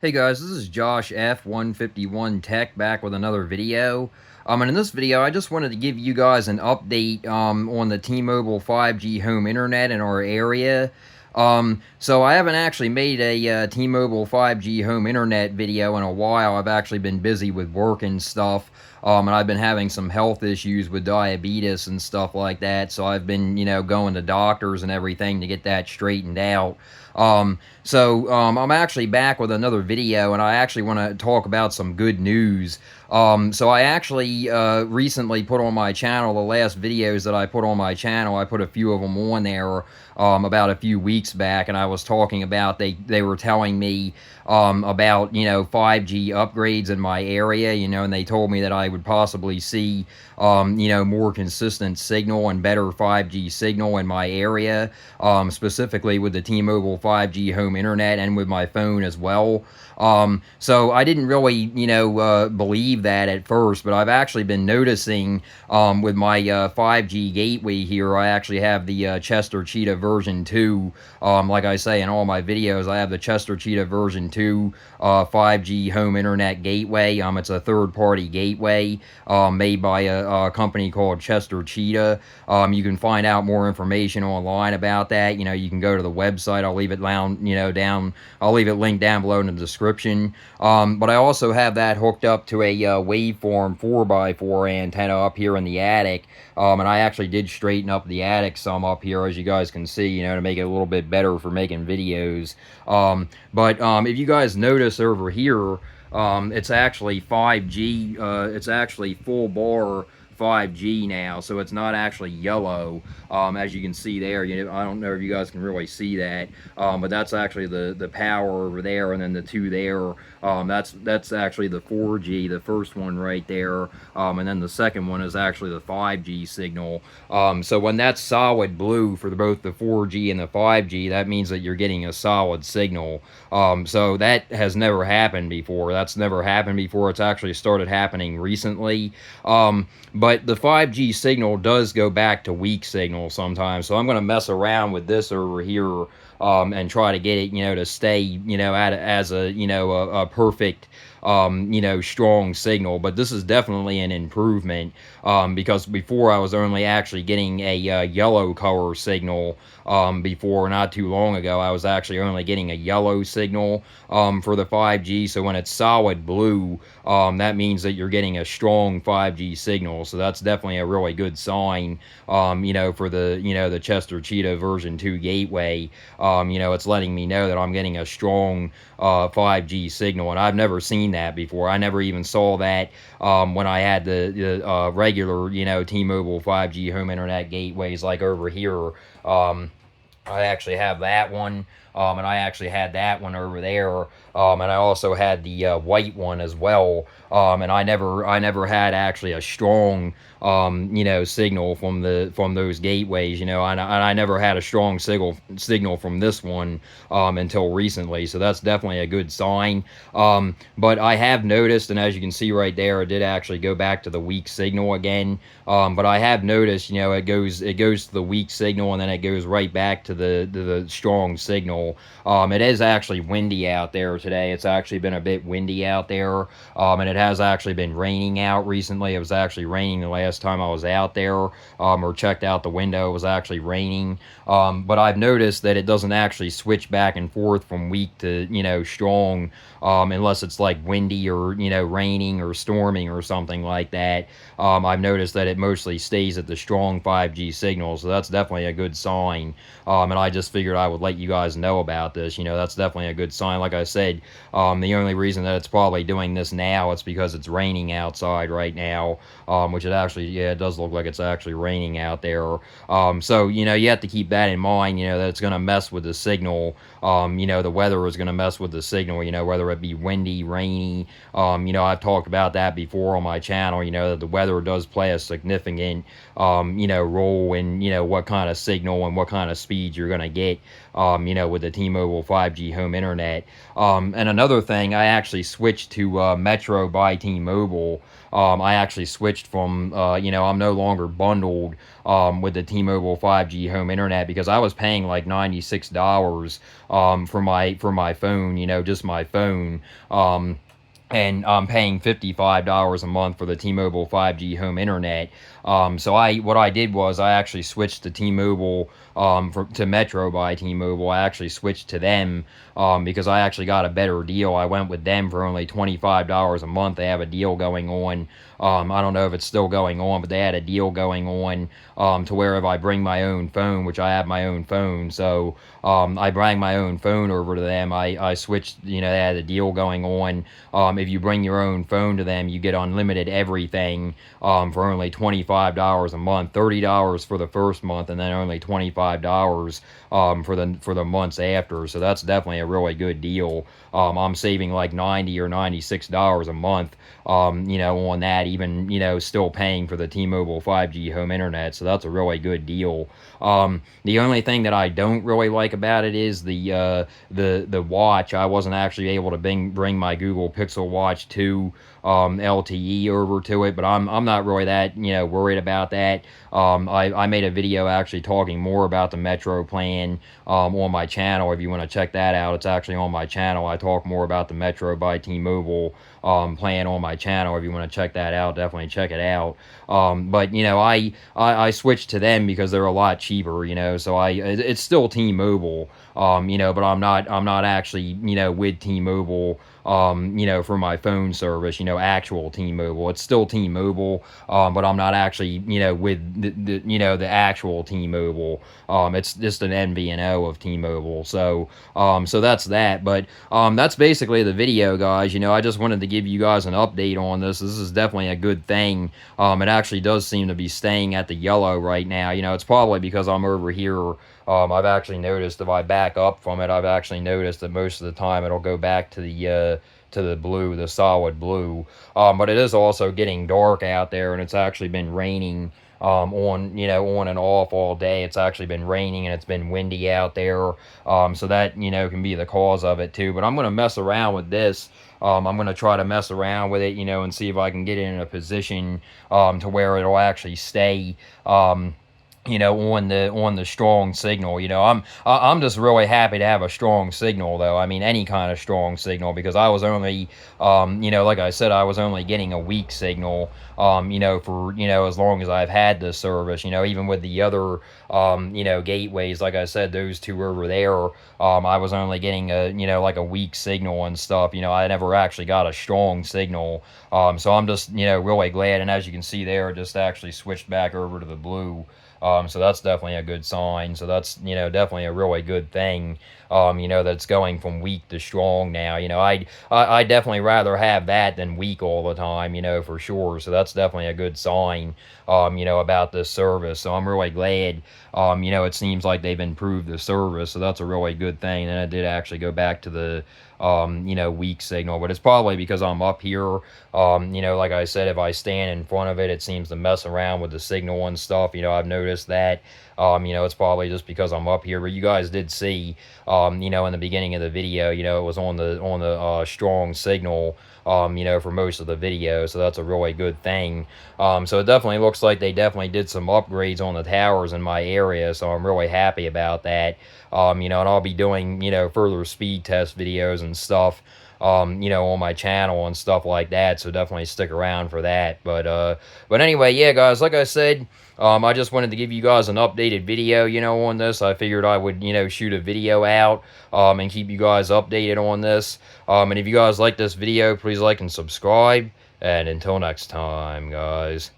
Hey guys, this is Josh F151 Tech back with another video. And in this video, I just wanted to give you guys an update on the T-Mobile 5G home internet in our area. So I haven't actually made a T-Mobile 5G home internet video in a while. I've actually been busy with work and stuff. And I've been having some health issues with diabetes and stuff like that. So I've been, going to doctors and everything to get that straightened out. I'm actually back with another video, and I actually want to talk about some good news. So I actually recently put on my channel, the last videos that I put on my channel, I put a few of them on there about a few weeks back, and I was talking about, they were telling me about, 5G upgrades in my area, and they told me that I would possibly see, more consistent signal and better 5G signal in my area, specifically with the T-Mobile 5G home internet and with my phone as well. So I didn't really, believe that at first, but I've actually been noticing with my 5G gateway here, I actually have the Chester Cheetah version 2. Like I say in all my videos, I have the Chester Cheetah version 2 5G home internet gateway. It's a third-party gateway made by a company called Chester Cheetah. You can find out more information online about that. You can go to the website. I'll leave it down, I'll leave it linked down below in the description. But I also have that hooked up to a waveform 4x4 antenna up here in the attic. And I actually did straighten up the attic some up here, as you guys can see, to make it a little bit better for making videos. But if you guys notice over here, it's actually 5G, it's actually full bar 5G now, so it's not actually yellow, as you can see there. I don't know if you guys can really see that, but that's actually the power over there, and then the two there, that's actually the 4G, the first one right there, and then the second one is actually the 5G signal. So when that's solid blue for both the 4G and the 5G, that means that you're getting a solid signal. So that has never happened before. That's never happened before. It's actually started happening recently. But the 5G signal does go back to weak signal sometimes, so I'm going to mess around with this over here and try to get it, to stay, as a perfect, strong signal. But this is definitely an improvement, because before I was only actually getting a yellow color signal. Before, not too long ago, I was actually only getting a yellow signal for the 5G. So when it's solid blue, that means that you're getting a strong 5G signal. So that's definitely a really good sign, for the, the Chester Cheetah version 2 gateway. It's letting me know that I'm getting a strong 5G signal, and I've never seen that before. I never even saw that when I had the regular, T-Mobile 5G home internet gateways, like over here. I actually have that one, and I actually had that one over there, and I also had the white one as well, and I never had actually a strong, signal from those gateways, and I never had a strong signal from this one until recently. So that's definitely a good sign. But I have noticed, and as you can see right there, it did actually go back to the weak signal again. But I have noticed, it goes to the weak signal, and then it goes right back to the strong signal. It is actually windy out there today. It's actually been a bit windy out there, and it has actually been raining out recently. It was actually raining the last time I was out there, or checked out the window. It was actually raining. But I've noticed that it doesn't actually switch back and forth from weak to, strong, unless it's like windy or, raining or storming or something like that. I've noticed that it mostly stays at the strong 5G signal, so that's definitely a good sign. And I just figured I would let you guys know about this. That's definitely a good sign. Like I said, the only reason that it's probably doing this now, it's because it's raining outside right now, which it actually, yeah, it does look like it's actually raining out there. So, you have to keep that in mind, that it's going to mess with the signal. The weather is going to mess with the signal, whether it be windy, rainy. I've talked about that before on my channel, that the weather does play a significant, role in, what kind of signal and what kind of speed you're going to get, with the T-Mobile 5G home internet. And another thing, I actually switched to Metro by T-Mobile. I actually switched from, I'm no longer bundled with the T-Mobile 5G home internet because I was paying like $96 for my phone, just my phone. And I'm paying $55 a month for the T-Mobile 5G home internet. So what I did was I actually switched to T-Mobile to Metro by T-Mobile. I actually switched to them because I actually got a better deal. I went with them for only $25 a month. They have a deal going on. I don't know if it's still going on, but they had a deal going on to where if I bring my own phone, which I have my own phone, so I bring my own phone over to them. I switched, they had a deal going on. If you bring your own phone to them, you get unlimited everything for only $25 a month, $30 for the first month, and then only $25 for the months after. So that's definitely a really good deal. I'm saving like $90 or $96 a month, on that, even, still paying for the T-Mobile 5G home internet. So that's a really good deal. The only thing that I don't really like about it is the watch. I wasn't actually able to bring my Google Pixel Watch 2 LTE over to it, but I'm not really that worried about that. I made a video actually talking more about the Metro plan on my channel. If you want to check that out, it's actually on my channel. I talk more about the Metro by T-Mobile plan on my channel. If you want to check that out, definitely check it out. But I switched to them because they're a lot cheaper. So it's still T-Mobile. But I'm not actually with T-Mobile. For my phone service, actual T-Mobile. It's still T-Mobile, but I'm not actually, with the actual T-Mobile. It's just an MVNO of T-Mobile. So that's that. But that's basically the video, guys. I just wanted to give you guys an update on this. This is definitely a good thing. It actually does seem to be staying at the yellow right now. It's probably because I'm over here. I've actually noticed if I back up from it, I've actually noticed that most of the time it'll go back to the blue, the solid blue. But it is also getting dark out there, and it's actually been raining on and off all day. It's actually been raining and it's been windy out there. So that can be the cause of it too. But I'm gonna mess around with this. I'm going to try to mess around with it, and see if I can get it in a position to where it'll actually stay on the strong signal. I'm just really happy to have a strong signal, though. I mean, any kind of strong signal, because I was only like I said, I was only getting a weak signal for as long as I've had this service. Even with the other gateways, like I said, those two over there, I was only getting like a weak signal and stuff. I never actually got a strong signal. So I'm just really glad, and as you can see there, it just actually switched back over to the blue. So that's definitely a good sign. So that's, definitely a really good thing, that's going from weak to strong now. I definitely rather have that than weak all the time, for sure. So that's definitely a good sign, about this service. So I'm really glad, it seems like they've improved the service. So that's a really good thing. And I did actually go back to the, weak signal, but it's probably because I'm up here. Like I said, if I stand in front of it, it seems to mess around with the signal and stuff. I've noticed that. It's probably just because I'm up here. But you guys did see, in the beginning of the video, it was on the strong signal, for most of the video. So that's a really good thing. So it definitely looks like they definitely did some upgrades on the towers in my area. So I'm really happy about that. And I'll be doing, further speed test videos and stuff, on my channel and stuff like that. So definitely stick around for that. But anyway, yeah, guys, like I said, I just wanted to give you guys an updated video, on this. I figured I would, shoot a video out, and keep you guys updated on this. And if you guys like this video, please like and subscribe. And until next time, guys.